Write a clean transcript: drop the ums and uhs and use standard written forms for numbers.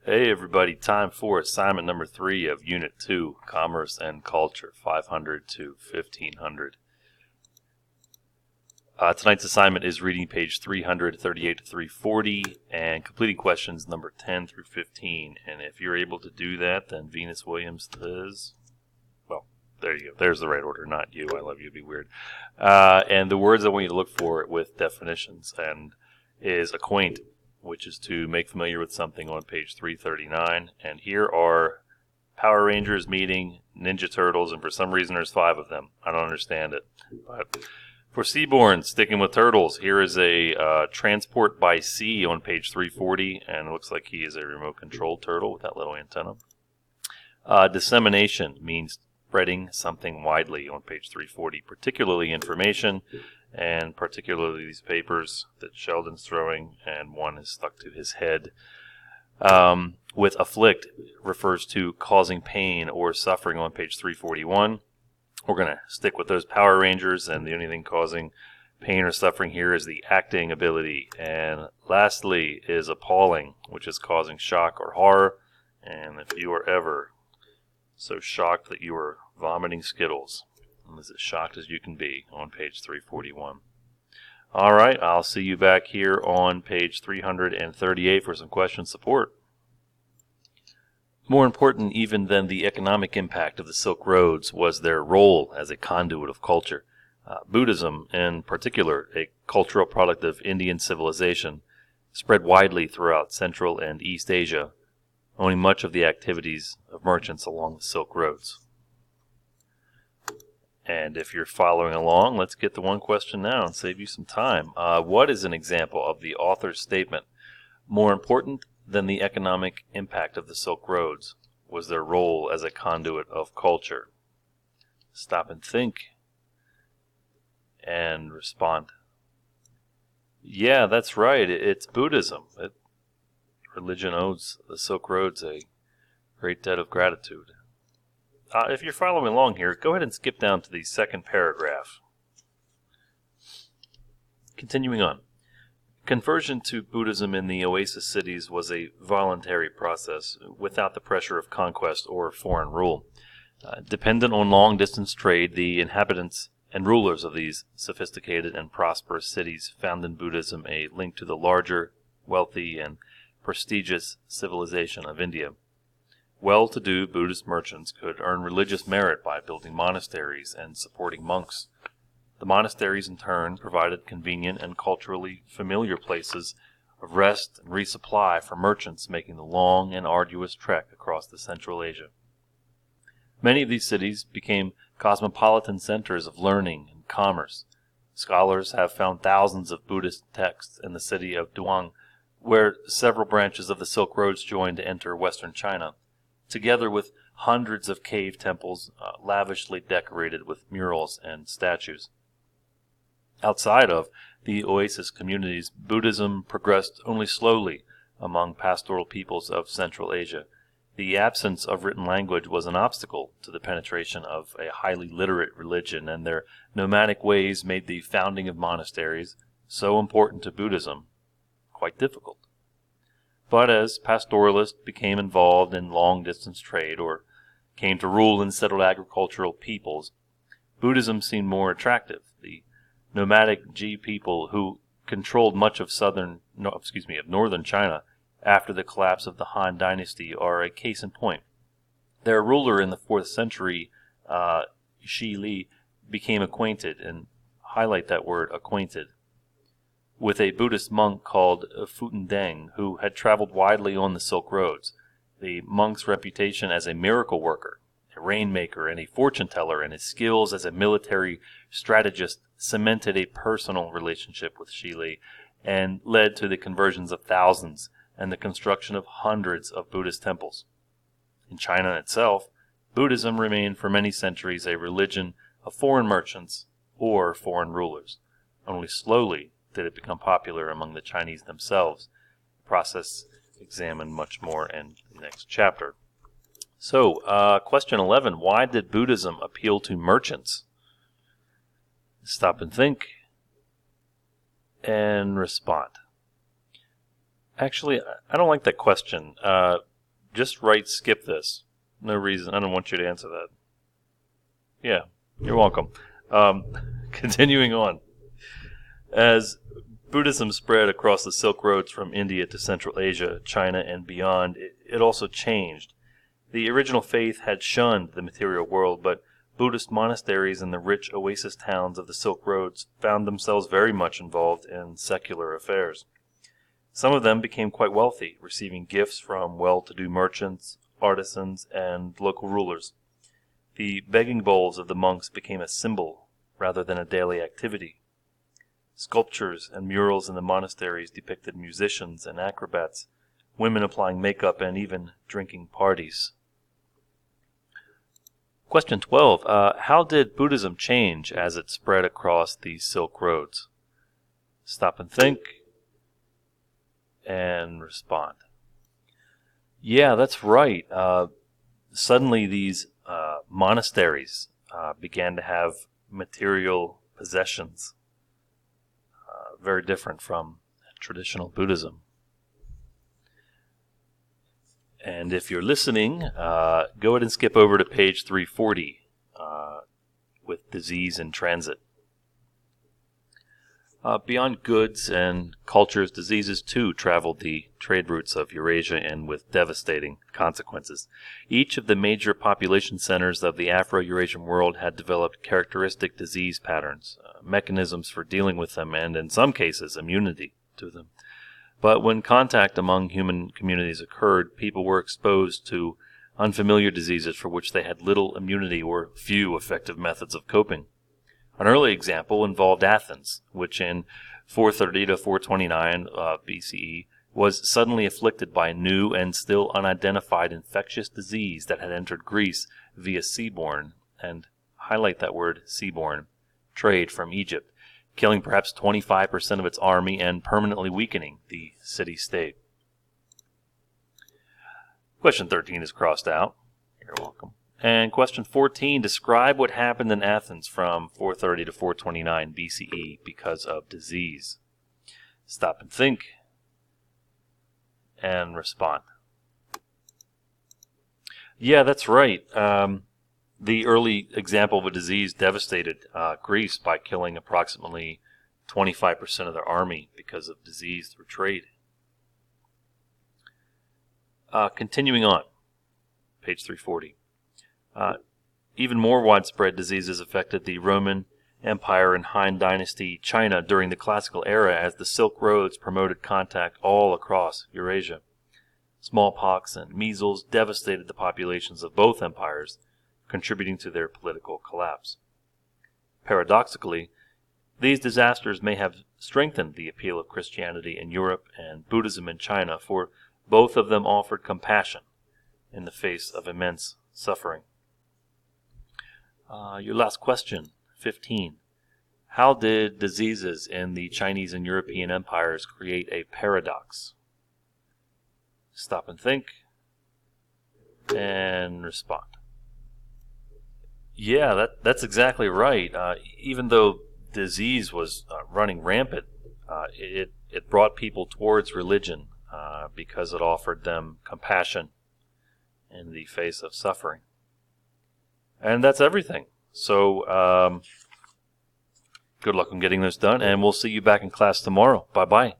Hey everybody, time for assignment number 3 of Unit 2, Commerce and Culture, 500 to 1500. Tonight's assignment is reading page 338 to 340 and completing questions number 10 through 15. And if you're able to do that, then Venus Williams is, well, there you go. There's the right order, not you. I love you, be weird. And the words I want you to look for with definitions and is acquaint, which is to make familiar with something on page 339. And here are Power Rangers meeting Ninja Turtles, and for some reason there's 5 of them. I don't understand it. But for Seaborn, sticking with turtles, here is a Transport by Sea on page 340, and it looks like he is a remote-controlled turtle with that little antenna. Dissemination means spreading something widely on page 340, particularly information, and particularly these papers that Sheldon's throwing, and one is stuck to his head. With afflict refers to causing pain or suffering on page 341. We're going to stick with those Power Rangers, and the only thing causing pain or suffering here is the acting ability. And lastly is appalling, which is causing shock or horror. And if you are ever so shocked that you are vomiting Skittles, as shocked as you can be, on page 341. All right, I'll see you back here on page 338 for some question support. More important even than the economic impact of the Silk Roads was their role as a conduit of culture. Buddhism, in particular, a cultural product of Indian civilization, spread widely throughout Central and East Asia, owning much of the activities of merchants along the Silk Roads. And if you're following along, let's get to one question now and save you some time. What is an example of the author's statement? More important than the economic impact of the Silk Roads was their role as a conduit of culture. Stop and think and respond. Yeah, that's right. It's Buddhism. Religion owes the Silk Roads a great debt of gratitude. If you're following along here, go ahead and skip down to the second paragraph. Continuing on. Conversion to Buddhism in the oasis cities was a voluntary process without the pressure of conquest or foreign rule. Dependent on long-distance trade, the inhabitants and rulers of these sophisticated and prosperous cities found in Buddhism a link to the larger, wealthy, and prestigious civilization of India. Well-to-do Buddhist merchants could earn religious merit by building monasteries and supporting monks. The monasteries, in turn, provided convenient and culturally familiar places of rest and resupply for merchants making the long and arduous trek across the Central Asia. Many of these cities became cosmopolitan centers of learning and commerce. Scholars have found thousands of Buddhist texts in the city of Duang, where several branches of the Silk Roads joined to enter western China, together with hundreds of cave temples lavishly decorated with murals and statues. Outside of the oasis communities, Buddhism progressed only slowly among pastoral peoples of Central Asia. The absence of written language was an obstacle to the penetration of a highly literate religion, and their nomadic ways made the founding of monasteries, so important to Buddhism, quite difficult. But as pastoralists became involved in long-distance trade or came to rule in settled agricultural peoples, Buddhism seemed more attractive. The nomadic Ji people who controlled much of northern China after the collapse of the Han Dynasty are a case in point. Their ruler in the 4th century, Shi Li, became acquainted, and highlight that word, acquainted, with a Buddhist monk called Fu Deng, who had traveled widely on the Silk Roads. The monk's reputation as a miracle worker, a rainmaker, and a fortune teller, and his skills as a military strategist cemented a personal relationship with Shi Li and led to the conversions of thousands and the construction of hundreds of Buddhist temples. In China itself, Buddhism remained for many centuries a religion of foreign merchants or foreign rulers. Only slowly did it become popular among the Chinese themselves, a process examined much more in the next chapter. So, question 11, why did Buddhism appeal to merchants? Stop and think and respond. Actually, I don't like that question. just write skip this. No reason. I don't want you to answer that. Yeah, you're welcome. Continuing on. As Buddhism spread across the Silk Roads from India to Central Asia, China, and beyond, it also changed. The original faith had shunned the material world, but Buddhist monasteries and the rich oasis towns of the Silk Roads found themselves very much involved in secular affairs. Some of them became quite wealthy, receiving gifts from well-to-do merchants, artisans, and local rulers. The begging bowls of the monks became a symbol rather than a daily activity. Sculptures and murals in the monasteries depicted musicians and acrobats, women applying makeup, and even drinking parties. Question 12. How did Buddhism change as it spread across the Silk Roads? Stop and think and respond. Yeah, that's right. Suddenly these monasteries began to have material possessions, very different from traditional Buddhism. And if you're listening, go ahead and skip over to page 340 with disease in transit. Beyond goods and cultures, diseases too traveled the trade routes of Eurasia and with devastating consequences. Each of the major population centers of the Afro-Eurasian world had developed characteristic disease patterns, mechanisms for dealing with them, and in some cases, immunity to them. But when contact among human communities occurred, people were exposed to unfamiliar diseases for which they had little immunity or few effective methods of coping. An early example involved Athens, which in 430 to 429 BCE was suddenly afflicted by a new and still unidentified infectious disease that had entered Greece via seaborne, and highlight that word, seaborne, trade from Egypt, killing perhaps 25% of its army and permanently weakening the city-state. Question 13 is crossed out. You're welcome. And question 14, describe what happened in Athens from 430 to 429 BCE because of disease. Stop and think and respond. Yeah, that's right. The early example of a disease devastated Greece by killing approximately 25% of their army because of disease through trade. Continuing on, page 340. Even more widespread diseases affected the Roman Empire and Han Dynasty China during the Classical era as the Silk Roads promoted contact all across Eurasia. Smallpox and measles devastated the populations of both empires, contributing to their political collapse. Paradoxically, these disasters may have strengthened the appeal of Christianity in Europe and Buddhism in China, for both of them offered compassion in the face of immense suffering. Your last question, 15. How did diseases in the Chinese and European empires create a paradox? Stop and think and respond. Yeah, that's exactly right. Even though disease was running rampant, it brought people towards religion because it offered them compassion in the face of suffering. And that's everything. So good luck on getting this done, and we'll see you back in class tomorrow. Bye-bye.